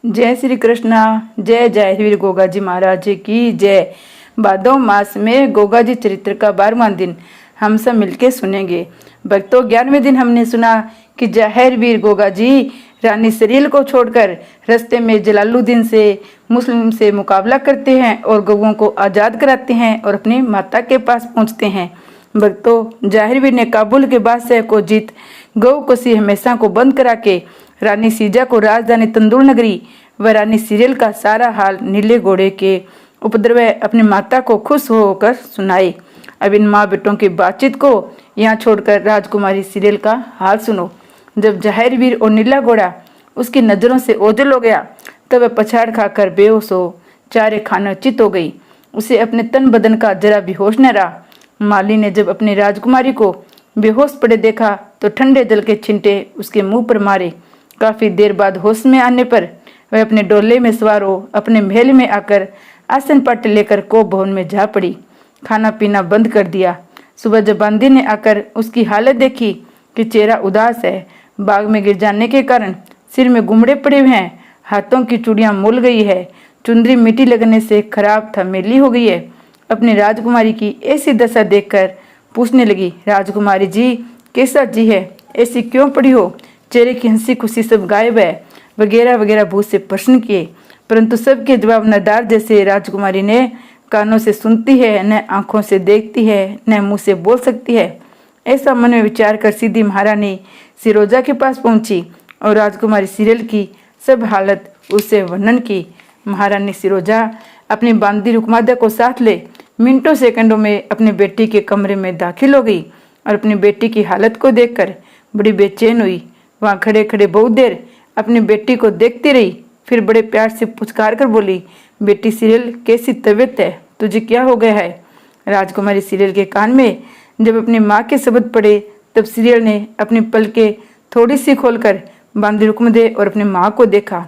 जय श्री कृष्णा। जय जय वीर गोगा जी महाराज की जय। भादो मास में गोगा जी चरित्र का 12वां दिन हम सब मिलके सुनेंगे। भक्तों, 11वें दिन हमने सुना कि जहर वीर गोगा जी रानी सरील को छोड़कर रास्ते में जलालुद्दीन से मुस्लिम से मुकाबला करते हैं और गौओं को आज़ाद कराते हैं और अपनी माता के पास पहुंचते हैं। भक्तों, जाहिरवीर ने काबुल के बादशाह को जीत गौ कोसी हमेशा को बंद करा के रानी सीजा को राजधानी तंदुर नगरी व रानी सीरियल का सारा हाल नीले घोड़े के उपद्रव अपनी माता को खुश होकर सुनाए। अब इन माँ बेटों की बातचीत को यहाँ छोड़कर राजकुमारी सीरियल का हाल सुनो। जब जाहिरवीर और नीला घोड़ा उसकी नज़रों से ओझल हो गया तब वह पछाड़ खाकर बेहोश हो चारे खाने चित हो गई। उसे अपने तन बदन का जरा भी होश न रहा। माली ने जब अपनी राजकुमारी को बेहोश पड़े देखा तो ठंडे जल के छिंटे उसके मुंह पर मारे। काफी देर बाद होश में आने पर वह अपने डोले में सवार हो अपने महल में आकर आसन पाटे लेकर कोप भवन में जा पड़ी। खाना पीना बंद कर दिया। सुबह जब बांदी ने आकर उसकी हालत देखी कि चेहरा उदास है, बाग में गिर जाने के कारण सिर में गुमड़े पड़े हुए हैं, हाथों की चूड़ियां मुल गई है, चुंदरी मिट्टी लगने से खराब थमेली हो गई है, अपनी राजकुमारी की ऐसी दशा देखकर पूछने लगी, राजकुमारी जी कैसा जी है, ऐसी क्यों पड़ी हो, चेहरे की हंसी खुशी सब गायब है, वगैरह वगैरह बहुत से प्रश्न किए, परंतु सबके जवाब नदार जैसे राजकुमारी ने कानों से सुनती है, न आंखों से देखती है, न मुंह से बोल सकती है। ऐसा मन में विचार कर सीधी महारानी सिरोजा के पास पहुंची और राजकुमारी सीरियल की सब हालत उससे वर्णन की। महारानी सिरोजा अपनी बांदी रुकमादा को साथ ले मिनटों सेकंडों में अपनी बेटी के कमरे में दाखिल हो गई और अपनी बेटी की हालत को देखकर बड़ी बेचैन हुई। वहाँ खड़े खड़े बहुत देर अपनी बेटी को देखती रही, फिर बड़े प्यार से पुचकार कर बोली, बेटी सीरियल कैसी तबीयत है, तुझे क्या हो गया है। राजकुमारी सीरियल के कान में जब अपनी माँ के शब्द पड़े तब सीरियल ने अपनी पलकें थोड़ी सी खोलकर बांदी रुकमदे और अपनी माँ को देखा।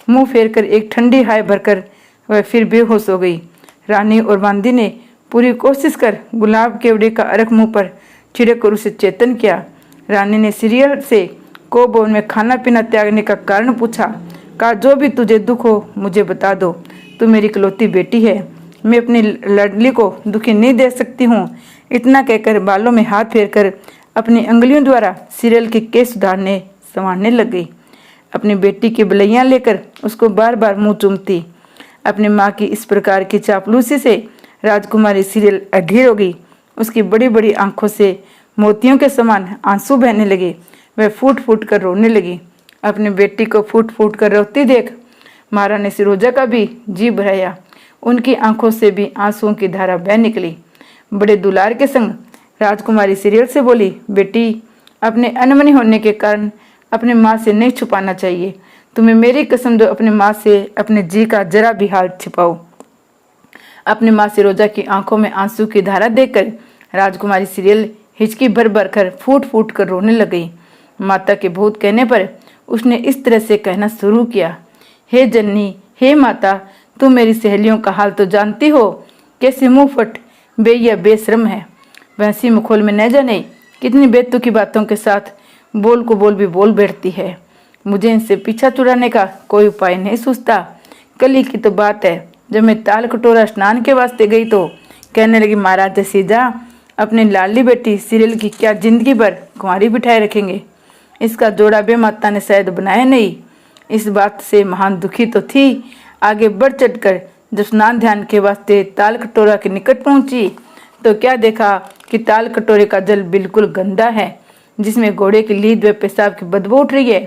मुंह फेर कर एक ठंडी हाय भरकर वह फिर बेहोश हो गई। रानी और बांदी ने पूरी कोशिश कर गुलाब केवड़े का अर्क मुंह पर छिड़क कर उसे चेतन किया। रानी ने सीरियल से को भवन में खाना पीना त्यागने का कारण पूछा। कहा, जो भी तुझे दुख हो मुझे बता दो, तू मेरी इकलौती बेटी है, मैं अपनी लाडली को दुखी नहीं दे सकती हूँ। इतना कहकर बालों में हाथ फेरकर अपनी अंगुलियों द्वारा सीरियल के केस सुधारने संवारने लग गई। अपनी बेटी की बलैयाँ लेकर उसको बार बार मुंह चूमती। अपनी माँ की इस प्रकार की चापलूसी से राजकुमारी सीरियल अधीर हो गई। उसकी बड़ी बड़ी आंखों से मोतियों के समान आंसू बहने लगे। वह फूट फूट कर रोने लगी। अपनी बेटी को फूट फूट कर रोती देख महारानी सिरोजा का भी जी भराया। उनकी आंखों से भी आंसुओं की धारा बह निकली। बड़े दुलार के संग राजकुमारी सीरियल से बोली, बेटी अपने अनमनी होने के कारण अपने माँ से नहीं छुपाना चाहिए। तुम्हें मेरी कसम दो, अपनी माँ से अपने जी का जरा भी हाल छिपाओ। अपनी माँ सिरोजा की आंखों में आंसू की धारा देखकर राजकुमारी सीरियल हिचकी भर भर कर फूट फूट कर रोने लग गई। माता के बहुत कहने पर उसने इस तरह से कहना शुरू किया, हे जननी, हे माता, तुम मेरी सहेलियों का हाल तो जानती हो, कैसे मुंह फट बेया बेशरम है। वैसी मुखोल में न जाने कितनी बेतुकी बातों के साथ बोल को बोल भी बोल बैठती है। मुझे इनसे पीछा छुड़ाने का कोई उपाय नहीं सूझता। कल ही की तो बात है, जब मैं ताल कटोरा स्नान के वास्ते गई तो कहने लगी, महाराज सीजा अपनी लाडली बेटी सीरियल की क्या जिंदगी भर कुंवारी बिठाए रखेंगे। इसका जोड़ा बे माता ने शायद बनाया नहीं। इस बात से महान दुखी तो थी। आगे बढ़ चढ़कर जब स्नान ध्यान के वास्ते ताल कटोरा के निकट पहुंची तो क्या देखा कि ताल कटोरे का जल बिल्कुल गंदा है, जिसमें घोड़े की लीद व पेशाब की बदबू उठ रही है।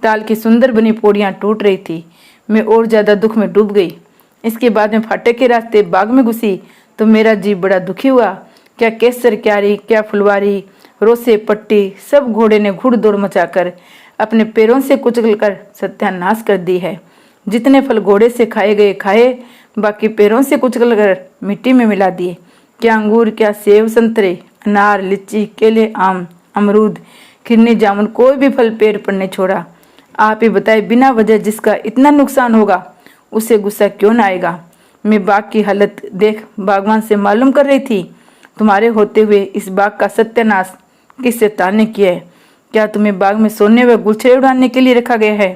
ताल की सुंदर बनी पौड़ियाँ टूट रही थी। मैं और ज्यादा दुख में डूब गई। इसके बाद में फाटक के रास्ते बाग में घुसी तो मेरा जी बड़ा दुखी हुआ। क्या केसर क्यारी, क्या फुलवारी, रोसे पट्टी सब घोड़े ने घुड़ दौड़ मचाकर अपने पैरों से कुचल कर सत्यानाश कर दी है। जितने फल घोड़े से खाए गए खाए, बाकी पैरों से कुचल कर मिट्टी में मिला दिए। क्या अंगूर, क्या सेब, संतरे, अनार, लीची, केले, आम, अमरूद, खिरनी, जामुन, कोई भी फल पेड़ पर नहीं छोड़ा। आप ही बताए, बिना वजह जिसका इतना नुकसान होगा उसे गुस्सा क्यों न आएगा। मैं बाग की हालत देख बागवान से मालूम कर रही थी, तुम्हारे होते हुए इस बाग का सत्यानाश किस शैतान ने किया है। क्या तुम्हें बाग में सोने व गुलछड़े उड़ाने के लिए रखा गया है।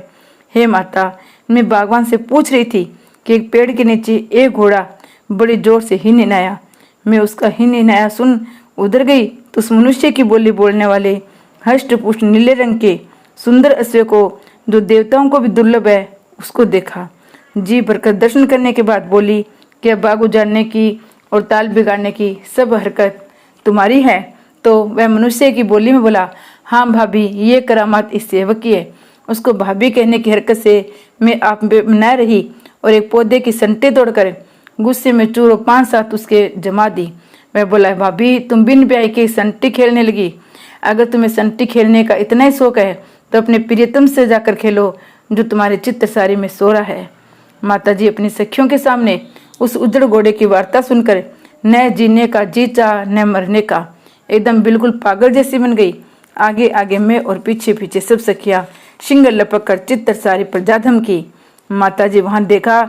हे माता, मैं बागवान से पूछ रही थी कि एक पेड़ के नीचे एक घोड़ा बड़ी जोर से ही निनाया। मैं उसका ही निनाया सुन उधर गई तो उस मनुष्य की बोली बोलने वाले हष्ट पुष्ट नीले रंग के सुंदर अश्व को, जो देवताओं को भी दुर्लभ है, उसको देखा। जी भरकर दर्शन करने के बाद बोली कि अब बाग उजाड़ने की और ताल बिगाड़ने की सब हरकत तुम्हारी है। तो वह मनुष्य की बोली में बोला, हाँ भाभी, ये करामात इस सेवक की है। उसको भाभी कहने की हरकत से मैं आप न रही और एक पौधे की संटे तोड़कर गुस्से में चूरो 5-7 उसके जमा दी। वह बोला, भाभी तुम बिन ब्याह के संटी खेलने लगी। अगर तुम्हें संटी खेलने का इतना ही शौक है तो अपने प्रियतम से जाकर खेलो जो तुम्हारे चित्त सारी में सो रहा है। माताजी अपनी सखियों के सामने उस उजड़ घोड़े की वार्ता सुनकर न जीने का जी चाह न मरने का, एकदम बिल्कुल पागल जैसी बन गई। आगे आगे मैं और पीछे पीछे सब सखियां शिंगर लपक कर चित्तर सारी पर जा धमकी। माताजी वहां देखा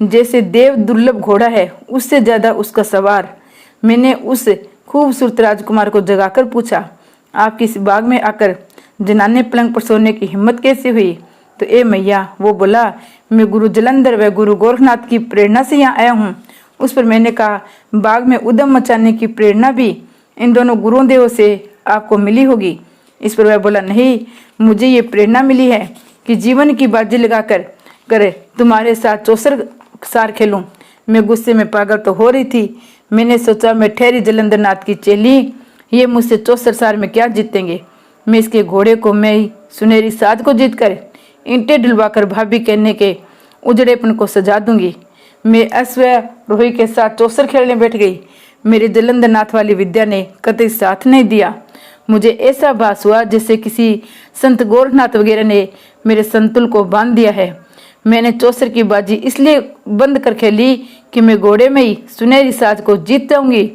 जैसे देव दुर्लभ घोड़ा है, उससे ज्यादा उसका सवार। मैंने उस खूबसूरत राजकुमार को जगाकर पूछा, आपकी इस बाग में आकर जनाने पलंग पर सोने की हिम्मत कैसे हुई? तो ए मैया, वो बोला, मैं गुरु जलंधर व गुरु गोरखनाथ की प्रेरणा से यहाँ आया हूँ। उस पर मैंने कहा, बाग में उद्यम मचाने की प्रेरणा भी इन दोनों गुरुओं देवों से आपको मिली होगी। इस पर वह बोला, नहीं, मुझे ये प्रेरणा मिली है कि जीवन की बाजी लगाकर करे तुम्हारे साथ चौसर सार खेलूं। मैं गुस्से में पागल तो हो रही थी। मैंने सोचा, मैं ठहरी जलंधर नाथ की चेली, ये मुझसे चौसर सार में क्या जीतेंगे। मैं इसके घोड़े को, मैं सुनहरी साज को जीत कर ईंटें डुलवाकर भाभी कहने के उजड़ेपन को सजा दूंगी। मैं अश्वारोही के साथ चौसर खेलने बैठ गई। मेरे जलंधर नाथ वाली विद्या ने कतई साथ नहीं दिया। मुझे ऐसा भास हुआ जैसे किसी संत गोरखनाथ वगैरह ने मेरे संतुल को बांध दिया है। मैंने चौसर की बाजी इसलिए बंद कर खेली कि मैं घोड़े में ही सुनहरी साज को जीत जाऊंगी।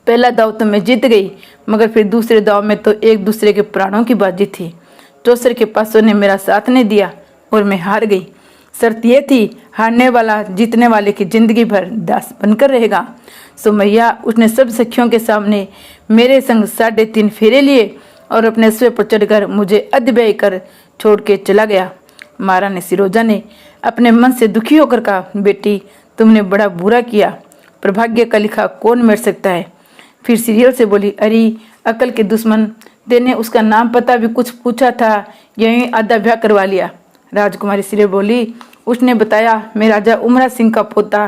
पहला दाव तो मैं जीत गई, मगर फिर दूसरे दाव में तो एक दूसरे के प्राणों की बाजी थी। चौसर के पासों ने मेरा साथ नहीं दिया और मैं हार गई। शर्त यह थी, हारने वाला जीतने वाले की जिंदगी भर दास बनकर रहेगा। सो मैया, उसने सब सखियों के सामने मेरे संग 3.5 फेरे लिए और अपने अश्व पर चढ़कर मुझे अधब्यय कर छोड़ के चला गया। महारानी सिरोजा ने अपने मन से दुखी होकर कहा, बेटी तुमने बड़ा बुरा किया, पर भाग्य का लिखा कौन मिट सकता है। फिर सीरियल से बोली, अरे अकल के दुश्मन, तेने उसका नाम पता भी कुछ पूछा था, यही आधा ब्याह करवा लिया। राजकुमारी सीरियल बोली, उसने बताया, मैं राजा उमरा सिंह का पोता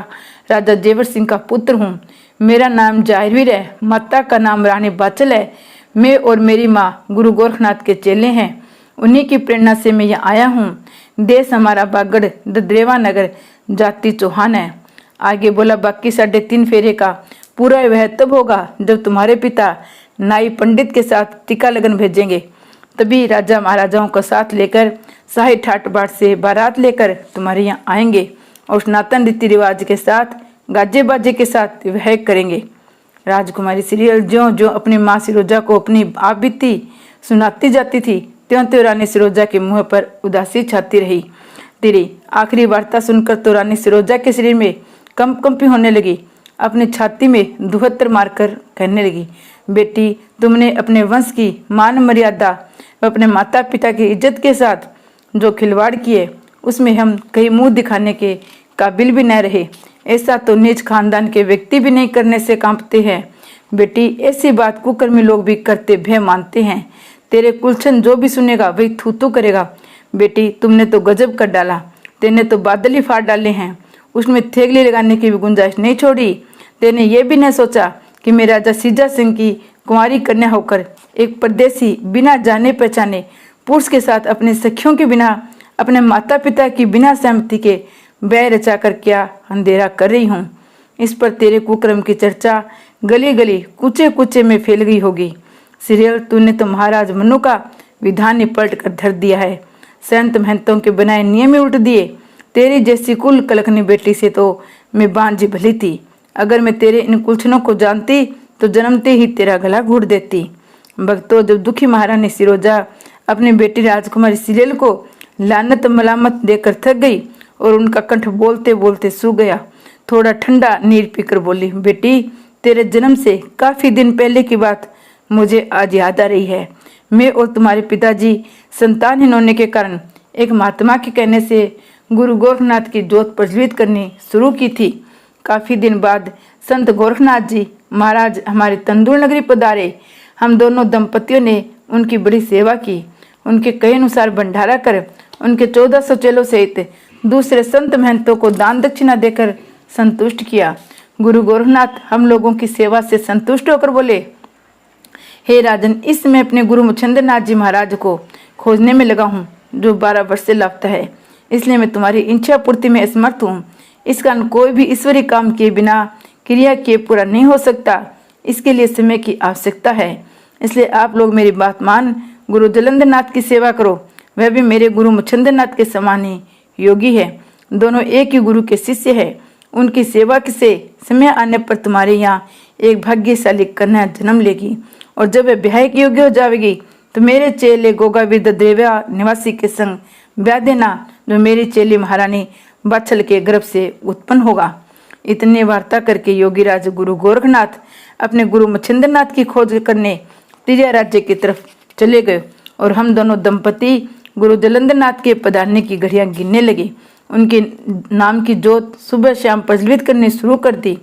राजा जेवर सिंह का पुत्र हूँ। मेरा नाम जाहिरवीर है, माता का नाम रानी बाचल है। मैं और मेरी माँ गुरु गोरखनाथ के चेले हैं। उन्हीं की प्रेरणा से मैं यहाँ आया हूँ। देश हमारा बागड़ दद्रेवा नगर, जाति चौहान है। आगे बोला, बाकी 3.5 फेरे का पूरा वह तब होगा जब तुम्हारे पिता नाई पंडित के साथ टीका लगन भेजेंगे। तभी राजा महाराजाओं का साथ लेकर शाही ठाट बाट से बारात लेकर तुम्हारे यहाँ आएंगे और सनातन रीति रिवाज के साथ गाजे बाजे के साथ विवाह करेंगे। राजकुमारी सीरियल ज्यों ज्यों अपनी माँ सिरोजा को अपनी आप बीती सुनाती जाती थी, त्यों त्यों रानी सिरोजा के मुंह पर उदासी छाती रही। तेरी आखिरी वार्ता सुनकर तो रानी सिरोजा के शरीर में कंपी होने लगी। अपनी छाती में दुहत्तर मारकर कहने लगी, बेटी तुमने अपने वंश की मान मर्यादा व अपने माता पिता की इज्जत के साथ जो खिलवाड़ किए, उसमें हम कहीं मुंह दिखाने के काबिल भी न रहे। ऐसा तो नीच खानदान के व्यक्ति भी नहीं करने से कांपते हैं। बेटी ऐसी बात कुकर्मी लोग भी करते भय मानते हैं। तेरे कुलछन जो भी सुनेगा वही थू थू करेगा। बेटी तुमने तो गजब कर डाला, तेने तो बादल ही फाड़ डाले हैं। उसमें थेगली लगाने की भी गुंजाइश नहीं छोड़ी। तेने ये भी नहीं सोचा कि मैं राजा सीजा सिंह की कुंवारी कन्या होकर एक परदेसी बिना जाने पहचाने पुरुष के साथ अपने सखियों के बिना, अपने माता पिता की बिना सहमति के व्यय रचा कर क्या अंधेरा कर रही हूँ। इस पर तेरे कुक्रम की चर्चा गली गली कूचे कूचे में फैल गई होगी। सीरियल तूने तो महाराज मनु का विधान ही पलट कर धर दिया है। संत महंतों के बनाए नियम ही उल्ट दिए। तेरी जैसी कुल कलकनी बेटी से तो मैं बांझी भली थी। अगर मैं तेरे इन कुलछनों को जानती तो जन्मते ही तेरा गला घूट देती। भक्तों, जब दुखी महारानी सिरोजा अपनी बेटी राजकुमारी सीरियल को लानत मलामत देकर थक गई और उनका कंठ बोलते बोलते सूख गया, थोड़ा ठंडा नीर पीकर बोली, बेटी तेरे जन्म से काफी दिन पहले की बात मुझे आज याद आ रही है। मैं और तुम्हारे पिताजी संतानहीन होने के कारण एक महात्मा के कहने से गुरु गोरखनाथ की जोत प्रज्वलित करनी शुरू की थी। काफी दिन बाद संत गोरखनाथ जी महाराज हमारे तंदूर नगरी पधारे। हम दोनों दंपतियों ने उनकी बड़ी सेवा की। उनके कहे अनुसार भंडारा कर उनके 1400 चेलों सहित दूसरे संत महंतों को दान दक्षिणा देकर संतुष्ट किया। गुरु गोरखनाथ हम लोगों की सेवा से संतुष्ट होकर बोले, हे राजन, इस समय अपने गुरु मुचंद्रनाथ जी महाराज को खोजने में लगा हूँ, जो 12 वर्ष से लापता है। इसलिए मैं तुम्हारी इच्छा पूर्ति में असमर्थ हूँ। इस कारण कोई भी ईश्वरीय काम किए बिना क्रिया किए पूरा नहीं हो सकता। इसके लिए समय की आवश्यकता है। इसलिए आप लोग मेरी बात मान गुरु जलंधरनाथ की सेवा करो। वह भी मेरे गुरु मुचंद्रनाथ के समान ही योगी है। दोनों एक ही गुरु के शिष्य है। उनकी सेवा से समय आने पर तुम्हारे यहाँ एक भाग्यशाली कन्या जन्म लेगी, और जब वह ब्याह के योग्य हो जाएगी तो मेरे चेले गोगावीर देवा निवासी के संग ब्याह देना, जो मेरी चेली महारानी बाछल के गर्भ से उत्पन्न होगा। इतनी वार्ता करके योगीराज गुरु गोरखनाथ अपने गुरु मच्छिंद्रनाथ की खोज करने त्रिया राज्य की तरफ चले गए, और हम दोनों दंपति गुरु जलंधरनाथ के पधारने की घड़ियां गिनने लगे। उनके नाम की जोत सुबह शाम प्रज्वलित करनी शुरू कर दी।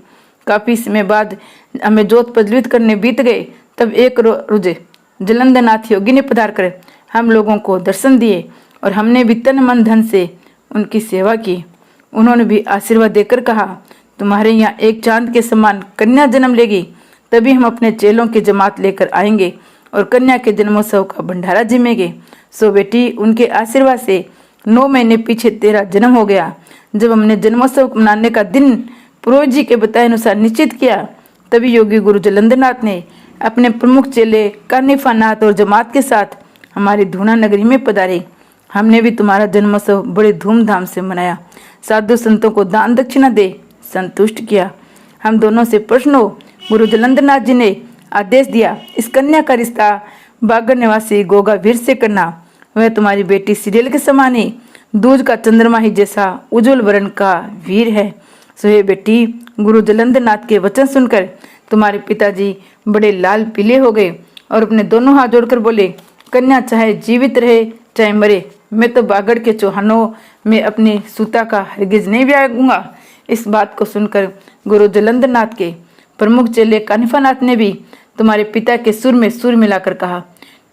काफी समय बाद हमें जोत प्रज्वलित करने बीत गए। तब एक रोज जलंधरनाथ योगी ने पधार कर हम लोगों को दर्शन दिए, और हमने भी तन मन धन से उनकी सेवा की। उन्होंने भी आशीर्वाद देकर कहा, तुम्हारे यहाँ एक चांद के समान कन्या जन्म लेगी, तभी हम अपने चेलों की जमात लेकर आएंगे और कन्या के जन्मोत्सव का भंडारा जिमेंगे। सो बेटी, उनके आशीर्वाद से 9 महीने पीछे तेरा जन्म हो गया। जब हमने जन्मोत्सव मनाने का दिन पुरोहित जी के बताए अनुसार निश्चित किया, तभी योगी गुरु जलंधरनाथ ने अपने प्रमुख चेले कानिफानाथ और जमात के साथ हमारी धूना नगरी में पधारे। हमने भी तुम्हारा जन्मोत्सव बड़े धूमधाम से मनाया। साधु संतों को दान दक्षिणा दे संतुष्ट किया। हम दोनों से प्रश्न हो गुरु जलंधरनाथ जी ने आदेश दिया, इस कन्या का रिश्ता बागर निवासी गोगावीर से करना। वह तुम्हारी बेटी सीरियल के समान ही दूज का चंद्रमा ही जैसा उज्जवल वर्ण का वीर है। सो हे बेटी, गुरु जलंधरनाथ के वचन सुनकर तुम्हारे पिताजी बड़े लाल पीले हो गए और अपने दोनों हाथ जोड़कर बोले, कन्या चाहे जीवित रहे चाहे मरे, मैं तो बागड़ के चौहानों में अपनी सूता का हरगिज नहीं ब्याहूंगा। इस बात को सुनकर गुरु जलंधरनाथ के प्रमुख चेले कानिफानाथ ने भी तुम्हारे पिता के सुर में सुर मिलाकर कहा,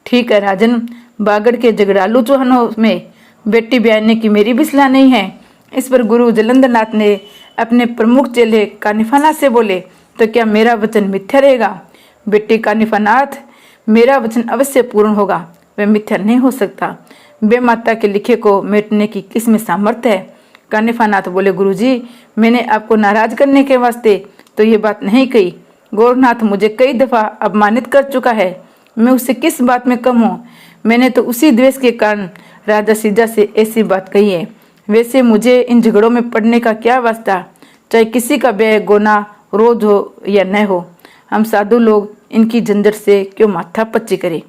ठीक है राजन, बागड़ के झगड़ालू चौहानों में बेटी ब्याहने की मेरी भी सलाह नहीं है। इस पर गुरु जलंधरनाथ ने अपने प्रमुख चेले कानिफानाथ से बोले, तो क्या मेरा वचन मिथ्या रहेगा? बेटी कानिफानाथ, मेरा वचन अवश्य पूर्ण होगा, वह मिथ्या नहीं हो सकता। बे माता के लिखे को मिटने की किस में सामर्थ्य है? कानिफानाथ बोले, गुरुजी, मैंने आपको नाराज करने के वास्ते तो ये बात नहीं कही। गोरखनाथ मुझे कई दफा अपमानित कर चुका है, मैं उससे किस बात में कम हूँ? मैंने तो उसी द्वेष के कारण राजा सीजा से ऐसी बात कही है। वैसे मुझे इन झगड़ों में पड़ने का क्या वास्ता, चाहे किसी का व्यय गोना रोज हो या न हो। हम साधु लोग इनकी झंझट से क्यों माथा पच्ची करें?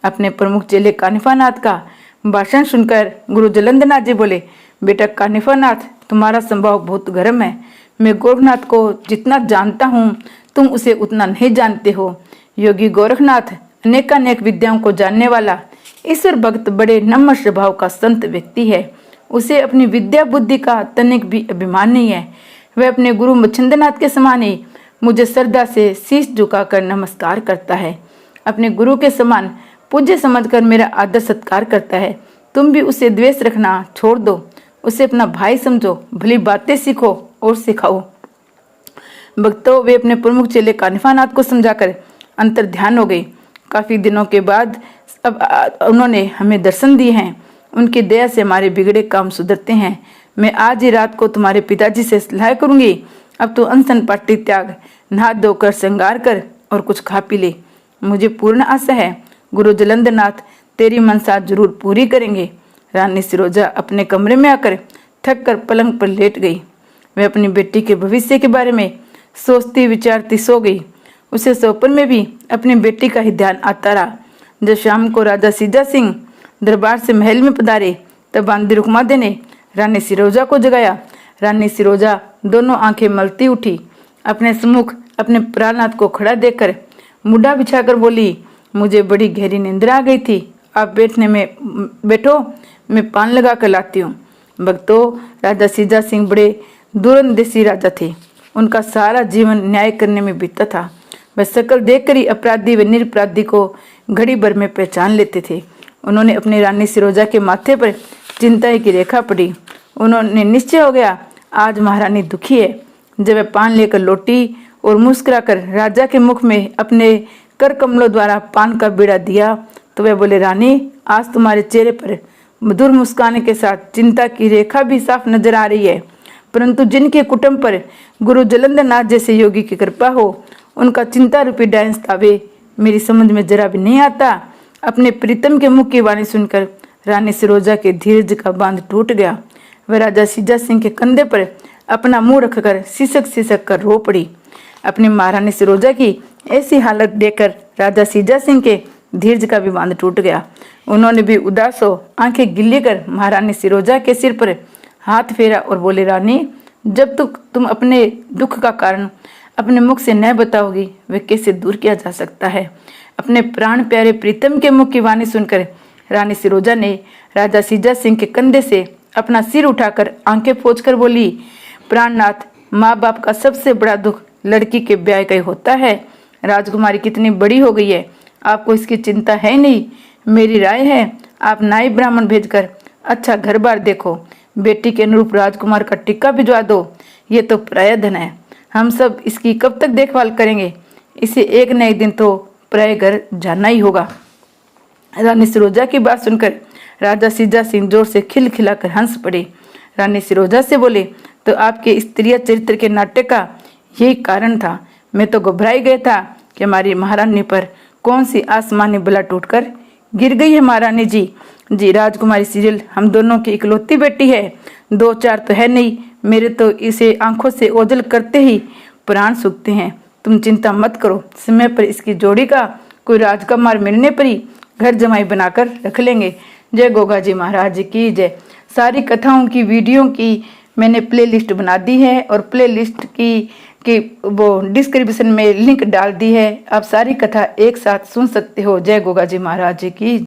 अपने प्रमुख चेले कानिफानाथ का भाषण सुनकर गुरु जलंधरनाथ जी बोले, बेटा कानिफानाथ, तुम्हारा स्वभाव बहुत गर्म है। मैं गोरखनाथ को जितना जानता हूँ तुम उसे उतना नहीं जानते हो। योगी गोरखनाथ अनेकानेक विद्याओं को जानने वाला ईश्वर भक्त बड़े नम्र स्वभाव का संत व्यक्ति है। उसे अपनी विद्या बुद्धि का तनिक भी अभिमान नहीं है। वह अपने गुरु मच्छिंद्रनाथ के समान ही मुझे श्रद्धा से शीश झुकाकर नमस्कार करता है। अपने गुरु के समान पूज्य समझकर मेरा आदर सत्कार करता है। तुम भी उसे द्वेष रखना छोड़ दो, उसे अपना भाई समझो, भली बातें सीखो और सिखाओ। भक्तों, वे अपने प्रमुख चेले कानिफानाथ को समझाकर अंतर ध्यान हो गई। काफी दिनों के बाद अब उन्होंने हमें दर्शन दिए हैं। उनकी दया से हमारे बिगड़े काम सुधरते हैं। मैं आज ही रात को तुम्हारे पिताजी से सलाह करूंगी। अब तो अनशन पाटी त्याग, नहा धोकर श्रृंगार कर और कुछ खा पी ले। मुझे पूर्ण आशा है गुरु जलंधरनाथ तेरी मनसा जरूर पूरी करेंगे। रानी सिरोजा अपने कमरे में आकर थक कर पलंग पर लेट गई। वह अपनी बेटी के भविष्य के बारे में सोचती विचारती सो गई। उसे सपन में भी अपनी बेटी का ही ध्यान आता रहा। जब शाम को राजा सीजा सिंह दरबार से महल में पधारे, तब बांदी रुकमादे ने रानी सिरोजा को जगाया। रानी सिरोजा दोनों आंखें मलती उठी। अपने सम्मुख अपने प्राणनाथ को खड़ा देखकर मुड्ढा बिछाकर बोली, मुझे बड़ी गहरी निंद्रा आ गई थी। आप बैठो, मैं पान लगा कर लाती हूँ। भक्तों, राजा सीजा सिंह बड़े दूरंदेशी राजा थे। उनका सारा जीवन न्याय करने में बीता था। वह शक्ल देखकर ही अपराधी व निरपराधी को घड़ी भर में पहचान लेते थे। उन्होंने अपनी रानी सिरोजा के माथे पर चिंता की रेखा पड़ी। उन्होंने निश्चय हो गया, आज महारानी दुखी है। जब वह पान लेकर लौटी और मुस्कुराकर राजा के मुख में अपने कर कमलों द्वारा पान का बीड़ा दिया तो वह बोले, रानी, आज तुम्हारे चेहरे पर मधुर मुस्कान के साथ चिंता की रेखा भी साफ नजर आ रही है। परंतु जिनके कुटुंब पर गुरु जलंधर नाथ जैसे योगी की कृपा हो, उनका चिंता रूपी डांस तावे मेरी समझ में जरा भी नहीं आता। अपने प्रीतम के मुख की वाणी सुनकर रानी सिरोजा के धीरज का बांध टूट गया। वह राजा सीजा सिंह के कंधे पर अपना मुंह रखकर सिसक सिसक कर रो पड़ी। अपनी महारानी सिरोजा की ऐसी हालत देखकर राजा सीजा सिंह के धीरज का भी बांध टूट गया। उन्होंने भी उदास हो आंखें गिल्ली कर महारानी सिरोजा के सिर पर हाथ फेरा और बोले, रानी, जब तक तुम अपने दुख का कारण अपने मुख से न बताओगी, वह कैसे दूर किया जा सकता है। अपने प्राण प्यारे प्रीतम के मुख की वाणी सुनकर रानी सिरोजा ने राजा सीजा सिंह के कंधे से अपना सिर उठाकर आंखें पोंछकर बोली, प्राणनाथ, माँ बाप का सबसे बड़ा दुख लड़की के ब्याह का ही होता है। राजकुमारी कितनी बड़ी हो गई है, आपको इसकी चिंता है नहीं। मेरी राय है, आप नाई ब्राह्मण भेजकर अच्छा घर बार देखो, बेटी के अनुरूप राजकुमार का टिक्का भिजवा दो। ये तो पराया धन है, हम सब इसकी कब तक देखभाल करेंगे। इसे एक न एक दिन तो पराये घर जाना ही होगा। रानी सिरोजा की बात सुनकर राजा सीजा सिंह जोर से खिलखिलाकर हंस पड़े। रानी सिरोजा से बोले, तो आपके स्त्रीय चरित्र के नाटक का यही कारण था। मैं तो घबराई गया था कि हमारी महारानी पर कौन सी आसमानी बला टूटकर गिर गई है। महारानी जी, राजकुमारी सीरियल हम दोनों की इकलौती बेटी है, 2-4 तो है नहीं। मेरे तो इसे आंखों से ओझल करते ही प्राण सूखते हैं। तुम चिंता मत करो, समय पर इसकी जोड़ी का कोई राजकुमार मिलने पर ही घर जमाई बनाकर रख लेंगे। जय गोगा जी महाराज की जय। सारी कथाओं की वीडियो की मैंने प्लेलिस्ट बना दी है और प्लेलिस्ट की वो डिस्क्रिप्शन में लिंक डाल दी है। आप सारी कथा एक साथ सुन सकते हो। जय गोगा जी महाराज की।